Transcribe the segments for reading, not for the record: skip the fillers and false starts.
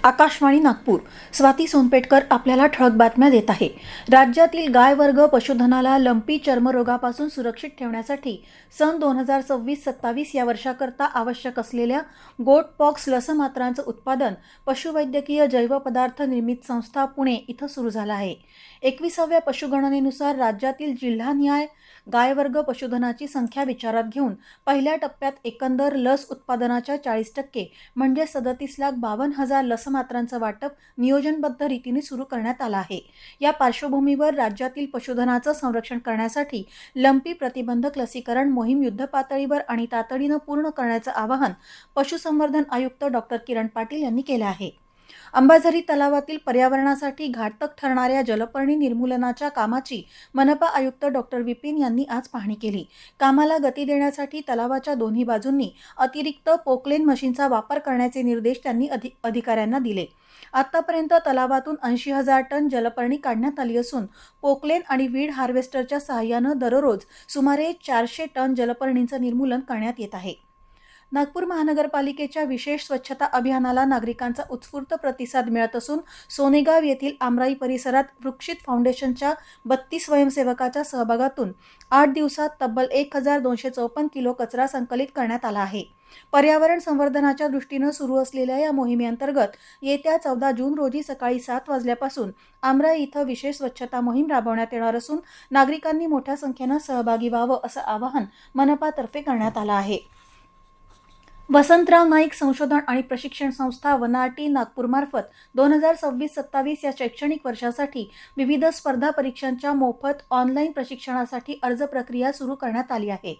आकाशवाणी नागपूर. स्वाती सोनपेटकर आपल्याला ठळक बातम्या देत आहे. राज्यातील गाय वर्ग पशुधनाला लंपी चर्मरोगापासून सुरक्षित ठेवण्यासाठी सन 2026-27 या वर्षाकरता आवश्यक असलेल्या गोट पॉक्स लसमात्रांचं उत्पादन पशुवैद्यकीय जैवपदार्थ निर्मित संस्था पुणे इथं सुरू झालं आहे. 21व्या पशुगणनेनुसार राज्यातील जिल्हानिहाय गायवर्ग पशुधनाची संख्या विचारात घेऊन पहिल्या टप्प्यात एकंदर लस उत्पादनाच्या 40% म्हणजे 37,52,000 लसमात्रांचं वाटप नियोजनबद्ध रीतीने सुरू करण्यात आलं आहे. या पार्श्वभूमीवर राज्यातील पशुधनाचं संरक्षण करण्यासाठी लंपी प्रतिबंधक लसीकरण मोहीम युद्धपातळीवर आणि तातडीनं पूर्ण करण्याचं आवाहन पशुसंवर्धन आयुक्त डॉक्टर किरण पाटील यांनी केलं आहे. अंबाझरी तलावातील पर्यावरणासाठी घातक ठरणाऱ्या जलपर्णी निर्मूलनाच्या कामाची मनपा आयुक्त डॉक्टर विपिन यांनी आज पाहणी केली. कामाला गती देण्यासाठी तलावाच्या दोन्ही बाजूंनी अतिरिक्त पोकलेन मशीनचा वापर करण्याचे निर्देश त्यांनी अधिकाऱ्यांना दिले. आतापर्यंत तलावातून 80,000 टन जलपर्णी काढण्यात आली असून पोकलेन आणि वीड हार्वेस्टरच्या सहाय्यानं दररोज सुमारे 400 टन जलपर्णींचं निर्मूलन करण्यात येत आहे. नागपूर महानगरपालिकेच्या विशेष स्वच्छता अभियानाला नागरिकांचा उत्स्फूर्त प्रतिसाद मिळत असून सोनेगाव येथील आमराई परिसरात वृक्षित फाउंडेशनच्या 32 स्वयंसेवकाच्या सहभागातून 8 दिवसात तब्बल 1,254 किलो कचरा संकलित करण्यात आला आहे. पर्यावरण संवर्धनाच्या दृष्टीनं सुरू असलेल्या या मोहिमेअंतर्गत येत्या 14 जून रोजी सकाळी 7 वाजल्यापासून आमराई इथं विशेष स्वच्छता मोहीम राबवण्यात येणार असून नागरिकांनी मोठ्या संख्येनं सहभागी व्हावं असं आवाहन मनपातर्फे करण्यात आलं आहे. वसंतराव नाईक संशोधन आणि प्रशिक्षण संस्था वनाटी नागपूरमार्फत 2026-27 या शैक्षणिक वर्षासाठी विविध स्पर्धा परीक्षांच्या मोफत ऑनलाईन प्रशिक्षणासाठी अर्ज प्रक्रिया सुरू करण्यात आली आहे.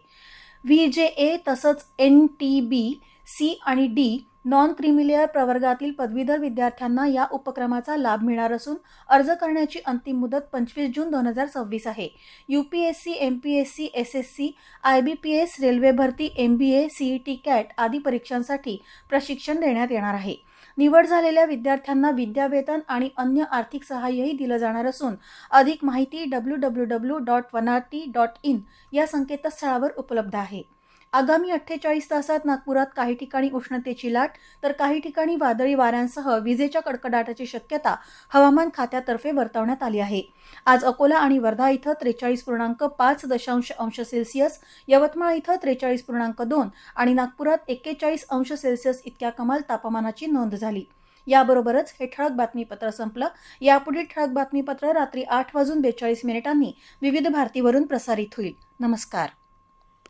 VJA तसंच NTB, C आणि D नॉन क्रिमिलेअर प्रवर्गातील पदवीधर विद्यार्थ्यांना या उपक्रमाचा लाभ मिळणार असून अर्ज करण्याची अंतिम मुदत 25 जून 2026 आहे. UPSC, MPSC, SSC, IBPS, railway भरती, MBA, CET कॅट आदी परीक्षांसाठी प्रशिक्षण देण्यात येणार आहे. निवड झालेल्या विद्यार्थ्यांना विद्यावेतन आणि अन्य आर्थिक सहाय्यही दिलं जाणार असून अधिक माहिती www.vanati.in या संकेतस्थळावर उपलब्ध आहे. आगामी 48 तासात नागपुरात काही ठिकाणी उष्णतेची लाट तर काही ठिकाणी वादळी वाऱ्यांसह विजेच्या कडकडाटाची शक्यता हवामान खात्यातर्फे वर्तवण्यात आली आहे. आज अकोला आणि वर्धा इथं 43.5 अंश सेल्सिअस, यवतमाळ इथं 43.2 आणि नागपुरात 41 अंश सेल्सिअस इतक्या कमाल तापमानाची नोंद झाली. याबरोबरच हे ठळक बातमीपत्र संपलं. यापुढील ठळक बातमीपत्र रात्री 8:42 विविध भारतीवरून प्रसारित होईल. नमस्कार.